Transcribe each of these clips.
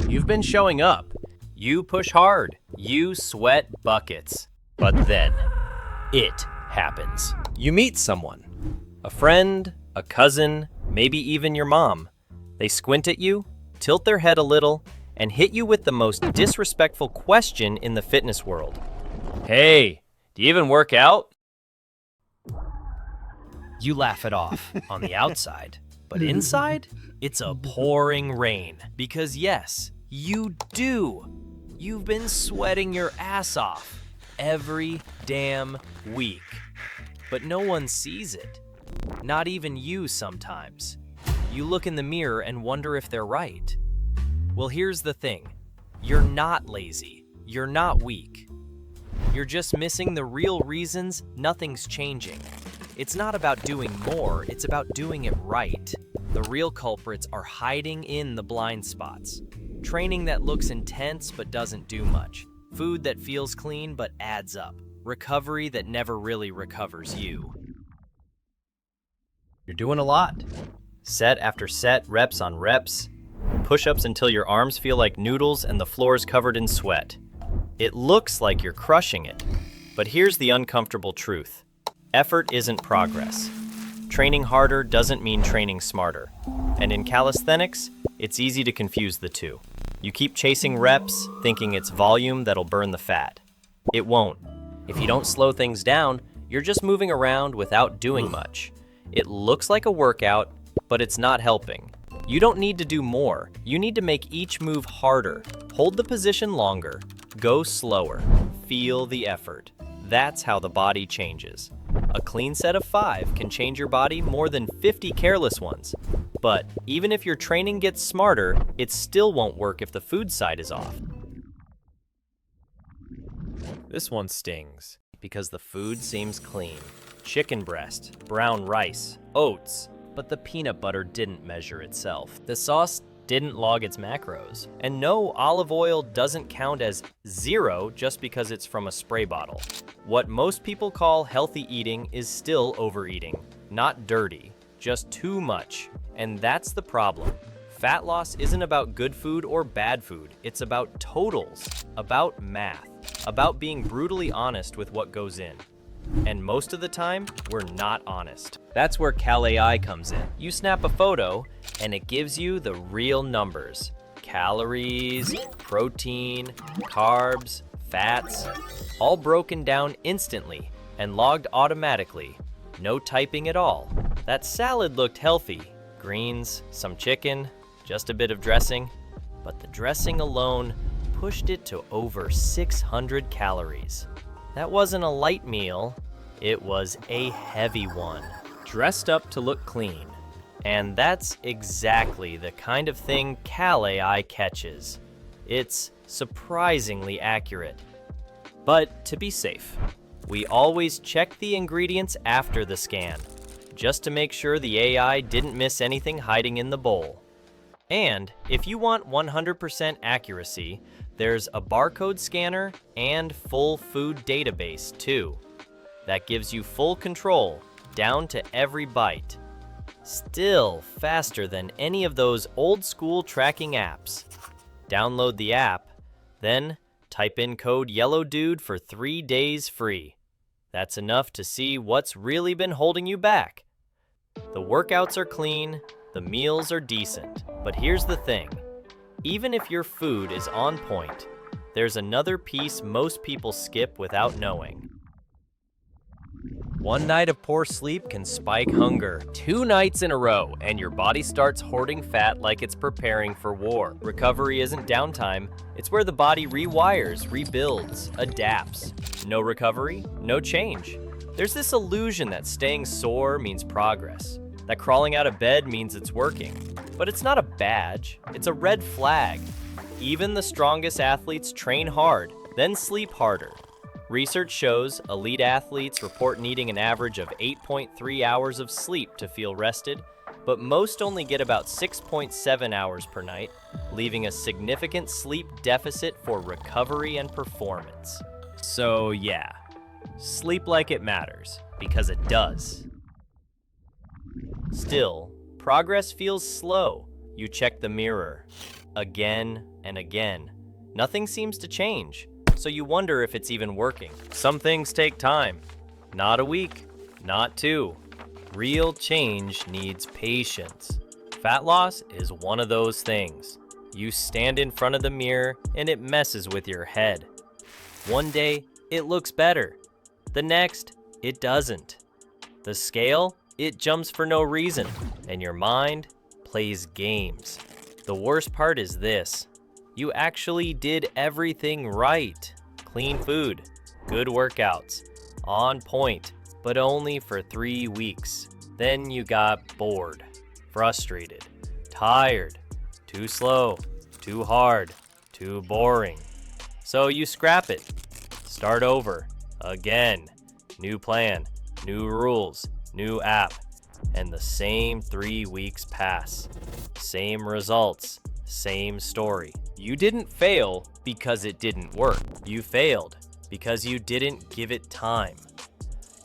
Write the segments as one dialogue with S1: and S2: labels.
S1: You've been showing up. You push hard. You sweat buckets. But then, it happens. You meet someone. A friend, a cousin, maybe even your mom. They squint at you, tilt their head a little, and hit you with the most disrespectful question in the fitness world. Hey, do you even work out? You laugh it off on the outside, but inside, it's a pouring rain. Because yes, you do. You've been sweating your ass off every damn week. But no one sees it. Not even you sometimes. You look in the mirror and wonder if they're right. Well, here's the thing. You're not lazy. You're not weak. You're just missing the real reasons nothing's changing. It's not about doing more, it's about doing it right. The real culprits are hiding in the blind spots. Training that looks intense but doesn't do much. Food that feels clean but adds up. Recovery that never really recovers you. You're doing a lot. Set after set, reps on reps. Push-ups until your arms feel like noodles and the floor is covered in sweat. It looks like you're crushing it. But here's the uncomfortable truth. Effort isn't progress. Training harder doesn't mean training smarter. And in calisthenics, it's easy to confuse the two. You keep chasing reps, thinking it's volume that'll burn the fat. It won't. If you don't slow things down, you're just moving around without doing much. It looks like a workout, but it's not helping. You don't need to do more. You need to make each move harder. Hold the position longer. Go slower. Feel the effort. That's how the body changes. A clean set of 5 can change your body more than 50 careless ones. But even if your training gets smarter, it still won't work if the food side is off. This one stings because the food seems clean. Chicken breast, brown rice, oats, but the peanut butter didn't measure itself. The sauce didn't log its macros. And no, olive oil doesn't count as 0 just because it's from a spray bottle. What most people call healthy eating is still overeating. Not dirty, just too much. And that's the problem. Fat loss isn't about good food or bad food. It's about totals, about math, about being brutally honest with what goes in. And most of the time, we're not honest. That's where Cal.AI comes in. You snap a photo, and it gives you the real numbers. Calories, protein, carbs, fats, all broken down instantly and logged automatically. No typing at all. That salad looked healthy. Greens, some chicken, just a bit of dressing. But the dressing alone pushed it to over 600 calories. That wasn't a light meal, it was a heavy one, dressed up to look clean. And that's exactly the kind of thing Cal.AI catches. It's surprisingly accurate. But to be safe, we always check the ingredients after the scan, just to make sure the AI didn't miss anything hiding in the bowl. And if you want 100% accuracy, there's a barcode scanner and full food database too. That gives you full control, down to every bite. Still faster than any of those old school tracking apps. Download the app, then type in code YELLOWDUDE for 3 days free. That's enough to see what's really been holding you back. The workouts are clean, the meals are decent, but here's the thing. Even if your food is on point, there's another piece most people skip without knowing. One night of poor sleep can spike hunger. 2 nights in a row, and your body starts hoarding fat like it's preparing for war. Recovery isn't downtime. It's where the body rewires, rebuilds, adapts. No recovery, no change. There's this illusion that staying sore means progress, that crawling out of bed means it's working. But it's not a badge, it's a red flag. Even the strongest athletes train hard, then sleep harder. Research shows elite athletes report needing an average of 8.3 hours of sleep to feel rested, but most only get about 6.7 hours per night, leaving a significant sleep deficit for recovery and performance. So yeah, sleep like it matters, because it does. Still, progress feels slow. You check the mirror again and again. Nothing seems to change, so you wonder if it's even working. Some things take time. Not a week, not 2. Real change needs patience. Fat loss is one of those things. You stand in front of the mirror and it messes with your head. One day, it looks better. The next, it doesn't. The scale, it jumps for no reason, and your mind plays games. The worst part is this. You actually did everything right. Clean food, good workouts, on point, but only for 3 weeks. Then you got bored, frustrated, tired, too slow, too hard, too boring. So you scrap it. Start over, again. New plan, new rules, new app, and the same 3 weeks pass. Same results, same story. You didn't fail because it didn't work. You failed because you didn't give it time.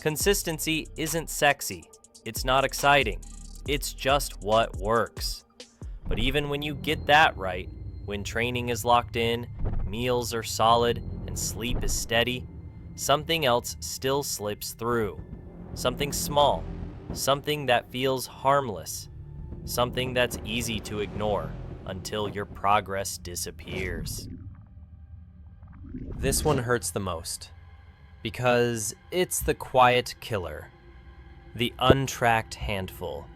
S1: Consistency isn't sexy. It's not exciting. It's just what works. But even when you get that right, when training is locked in, meals are solid, and sleep is steady, something else still slips through. Something small, something that feels harmless, something that's easy to ignore until your progress disappears. This one hurts the most because it's the quiet killer, the untracked handful,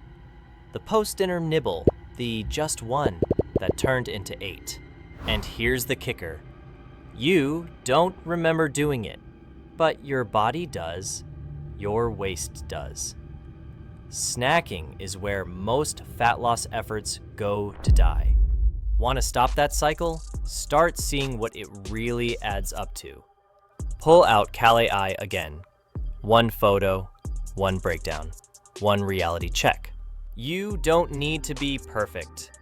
S1: the post-dinner nibble, the just one that turned into 8. And here's the kicker. You don't remember doing it, but your body does, your waist does. Snacking is where most fat loss efforts go to die. Want to stop that cycle? Start seeing what it really adds up to. Pull out Cali again. 1 photo, 1 breakdown, 1 reality check. You don't need to be perfect.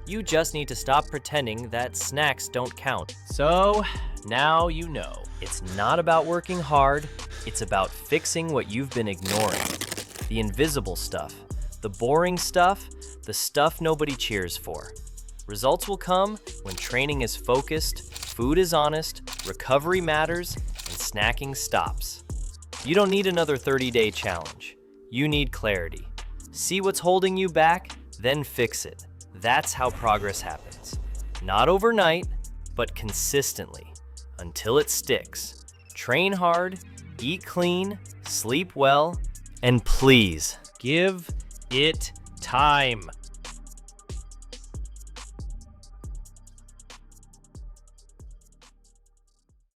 S1: You just need to stop pretending that snacks don't count. So now you know. It's not about working hard, it's about fixing what you've been ignoring. The invisible stuff, the boring stuff, the stuff nobody cheers for. Results will come when training is focused, food is honest, recovery matters, and snacking stops. You don't need another 30-day challenge. You need clarity. See what's holding you back, then fix it. That's how progress happens. Not overnight, but consistently, until it sticks. Train hard, eat clean, sleep well, and please, give it time.